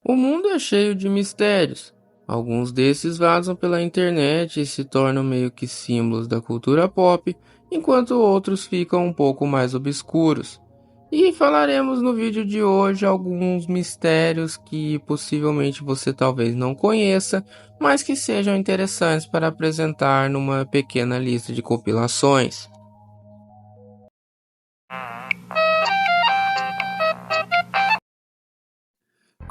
O mundo é cheio de mistérios. Alguns desses vazam pela internet e se tornam meio que símbolos da cultura pop, enquanto outros ficam um pouco mais obscuros. E falaremos no vídeo de hoje alguns mistérios que possivelmente você talvez não conheça, mas que sejam interessantes para apresentar numa pequena lista de compilações.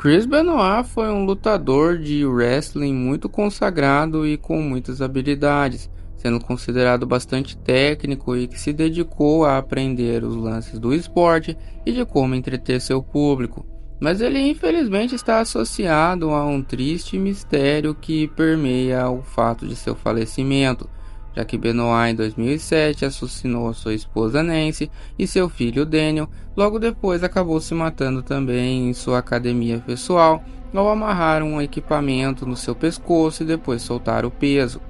Chris Benoit foi um lutador de wrestling muito consagrado e com muitas habilidades, sendo considerado bastante técnico e que se dedicou a aprender os lances do esporte e de como entreter seu público. Mas ele infelizmente está associado a um triste mistério que permeia o fato de seu falecimento, já que Benoit em 2007 assassinou a sua esposa Nancy e seu filho Daniel. Logo depois acabou se matando também em sua academia pessoal ao amarrar um equipamento no seu pescoço e depois soltar o peso.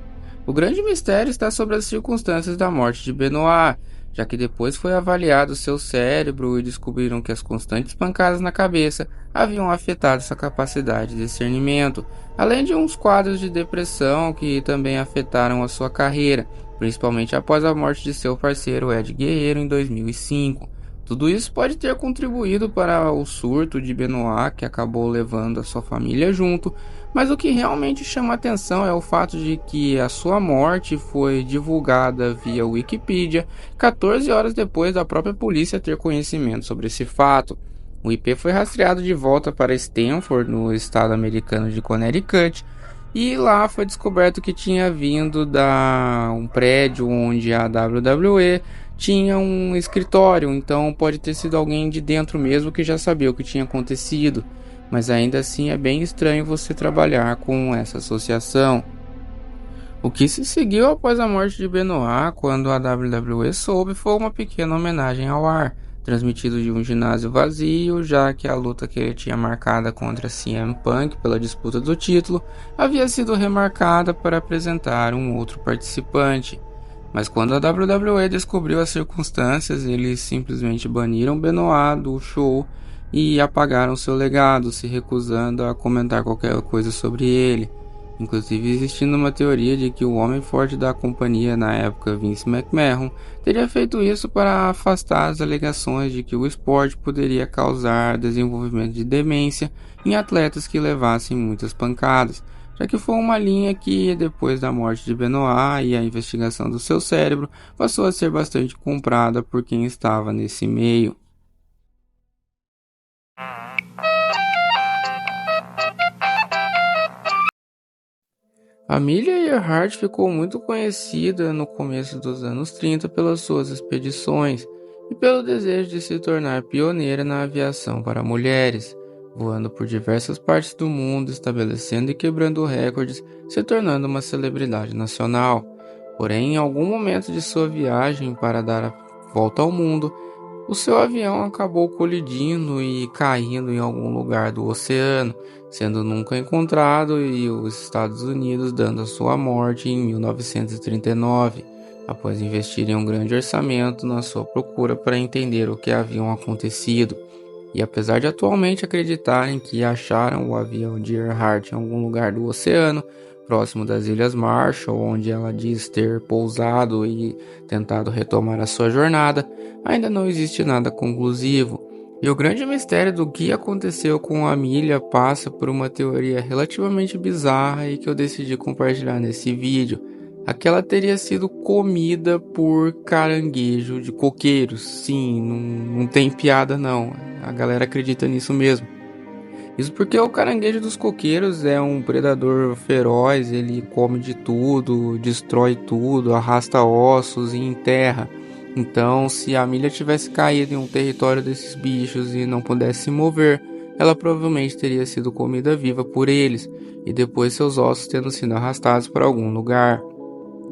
O grande mistério está sobre as circunstâncias da morte de Benoit, já que depois foi avaliado seu cérebro e descobriram que as constantes pancadas na cabeça haviam afetado sua capacidade de discernimento, além de uns quadros de depressão que também afetaram a sua carreira, principalmente após a morte de seu parceiro Ed Guerreiro em 2005. Tudo isso pode ter contribuído para o surto de Benoit, que acabou levando a sua família junto, mas o que realmente chama atenção é o fato de que a sua morte foi divulgada via Wikipedia 14 horas depois da própria polícia ter conhecimento sobre esse fato. O IP foi rastreado de volta para Stanford, no estado americano de Connecticut, e lá foi descoberto que tinha vindo da um prédio onde a WWE tinha um escritório, então pode ter sido alguém de dentro mesmo que já sabia o que tinha acontecido, mas ainda assim é bem estranho você trabalhar com essa associação. O que se seguiu após a morte de Benoit, quando a WWE soube, foi uma pequena homenagem ao ar, transmitido de um ginásio vazio, já que a luta que ele tinha marcada contra CM Punk pela disputa do título havia sido remarcada para apresentar um outro participante. Mas quando a WWE descobriu as circunstâncias, eles simplesmente baniram Benoit do show e apagaram seu legado, se recusando a comentar qualquer coisa sobre ele. Inclusive existindo uma teoria de que o homem forte da companhia na época, Vince McMahon, teria feito isso para afastar as alegações de que o esporte poderia causar desenvolvimento de demência em atletas que levassem muitas pancadas, já que foi uma linha que, depois da morte de Benoit e a investigação do seu cérebro, passou a ser bastante comprada por quem estava nesse meio. Amelia Earhart ficou muito conhecida no começo dos anos 30 pelas suas expedições e pelo desejo de se tornar pioneira na aviação para mulheres, voando por diversas partes do mundo, estabelecendo e quebrando recordes, se tornando uma celebridade nacional. Porém, em algum momento de sua viagem para dar a volta ao mundo, o seu avião acabou colidindo e caindo em algum lugar do oceano, sendo nunca encontrado, e os Estados Unidos dando a sua morte em 1939, após investirem um grande orçamento na sua procura para entender o que havia acontecido. E apesar de atualmente acreditarem que acharam o avião de Earhart em algum lugar do oceano, próximo das Ilhas Marshall, onde ela diz ter pousado e tentado retomar a sua jornada, ainda não existe nada conclusivo. E o grande mistério do que aconteceu com a Amelia passa por uma teoria relativamente bizarra e que eu decidi compartilhar nesse vídeo. Aquela teria sido comida por caranguejo de coqueiros. Sim, não tem piada não. A galera acredita nisso mesmo. Isso porque o caranguejo dos coqueiros é um predador feroz, ele come de tudo, destrói tudo, arrasta ossos e enterra. Então, se a Amelia tivesse caído em um território desses bichos e não pudesse se mover, ela provavelmente teria sido comida viva por eles, e depois seus ossos tendo sido arrastados para algum lugar.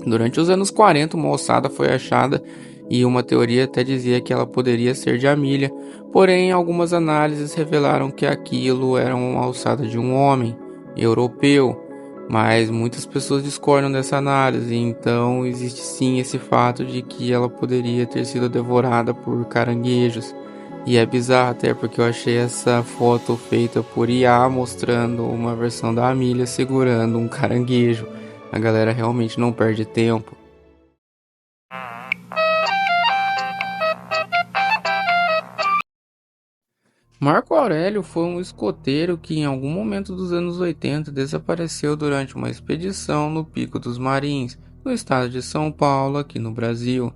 Durante os anos 40, uma ossada foi achada e uma teoria até dizia que ela poderia ser de Amelia, porém algumas análises revelaram que aquilo era uma ossada de um homem europeu, mas muitas pessoas discordam dessa análise, então existe sim esse fato de que ela poderia ter sido devorada por caranguejos. E é bizarro até porque eu achei essa foto feita por IA mostrando uma versão da Amelia segurando um caranguejo. A galera realmente não perde tempo. Marco Aurélio foi um escoteiro que em algum momento dos anos 80 desapareceu durante uma expedição no Pico dos Marins, no estado de São Paulo, aqui no Brasil.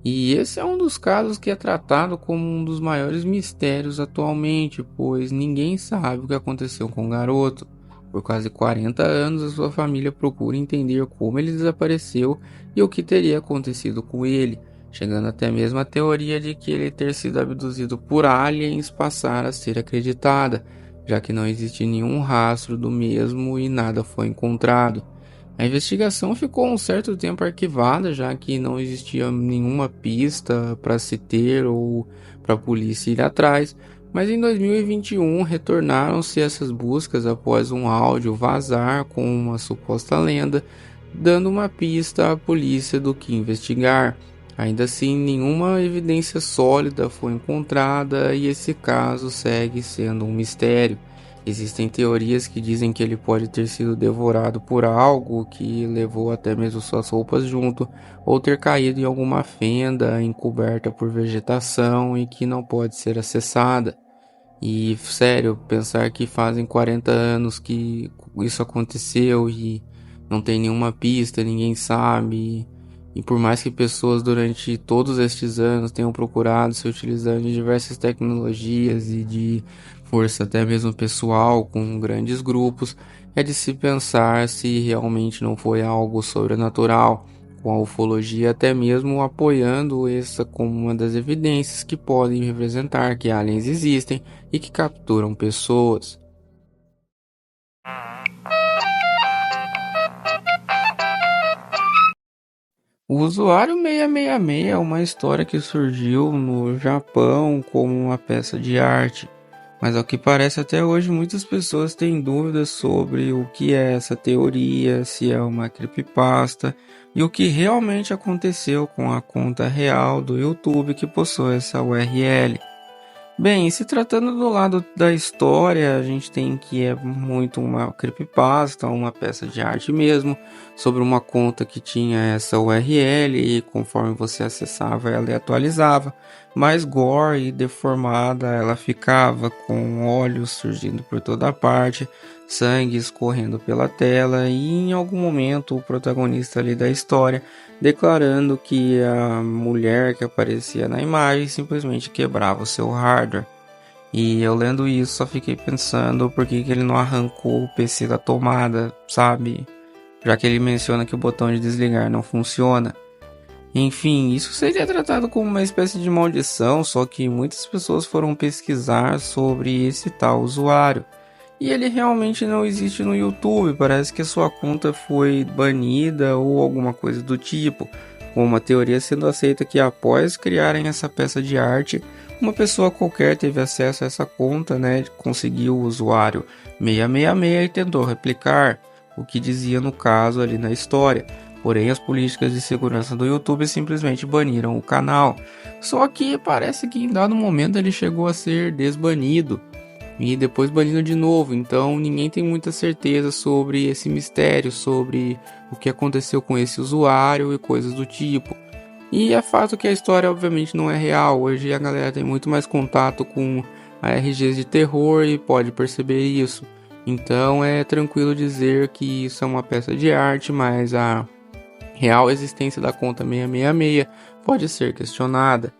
E esse é um dos casos que é tratado como um dos maiores mistérios atualmente, pois ninguém sabe o que aconteceu com o garoto. Por quase 40 anos, a sua família procura entender como ele desapareceu e o que teria acontecido com ele, chegando até mesmo a teoria de que ele ter sido abduzido por aliens passar a ser acreditada, já que não existe nenhum rastro do mesmo e nada foi encontrado. A investigação ficou um certo tempo arquivada, já que não existia nenhuma pista para se ter ou para a polícia ir atrás, mas em 2021 retornaram-se essas buscas após um áudio vazar com uma suposta lenda, dando uma pista à polícia do que investigar. Ainda assim, nenhuma evidência sólida foi encontrada e esse caso segue sendo um mistério. Existem teorias que dizem que ele pode ter sido devorado por algo que levou até mesmo suas roupas junto, ou ter caído em alguma fenda encoberta por vegetação e que não pode ser acessada. E sério, pensar que fazem 40 anos que isso aconteceu e não tem nenhuma pista, ninguém sabe. E por mais que pessoas durante todos estes anos tenham procurado se utilizando de diversas tecnologias e de força até mesmo pessoal com grandes grupos, é de se pensar se realmente não foi algo sobrenatural, com a ufologia até mesmo apoiando essa como uma das evidências que podem representar que aliens existem e que capturam pessoas. O usuário 666 é uma história que surgiu no Japão como uma peça de arte, mas ao que parece até hoje muitas pessoas têm dúvidas sobre o que é essa teoria, se é uma creepypasta e o que realmente aconteceu com a conta real do YouTube que possui essa URL. Bem, se tratando do lado da história, a gente tem que é muito uma creepypasta, uma peça de arte mesmo, sobre uma conta que tinha essa URL e conforme você acessava ela e atualizava, mais gore e deformada ela ficava, com olhos surgindo por toda parte, sangue escorrendo pela tela e em algum momento o protagonista ali da história declarando que a mulher que aparecia na imagem simplesmente quebrava o seu hardware. E eu lendo isso só fiquei pensando por que ele não arrancou o PC da tomada, sabe? Já que ele menciona que o botão de desligar não funciona. Enfim, isso seria tratado como uma espécie de maldição, só que muitas pessoas foram pesquisar sobre esse tal usuário. E ele realmente não existe no YouTube, parece que a sua conta foi banida ou alguma coisa do tipo, com uma teoria sendo aceita que após criarem essa peça de arte, uma pessoa qualquer teve acesso a essa conta, né, conseguiu o usuário 666 e tentou replicar o que dizia no caso ali na história. Porém, as políticas de segurança do YouTube simplesmente baniram o canal. Só que parece que em dado momento ele chegou a ser desbanido e depois banido de novo, então ninguém tem muita certeza sobre esse mistério, sobre o que aconteceu com esse usuário e coisas do tipo. E é fato que a história obviamente não é real, hoje a galera tem muito mais contato com ARGs de terror e pode perceber isso. Então é tranquilo dizer que isso é uma peça de arte, mas a real existência da conta 666 pode ser questionada.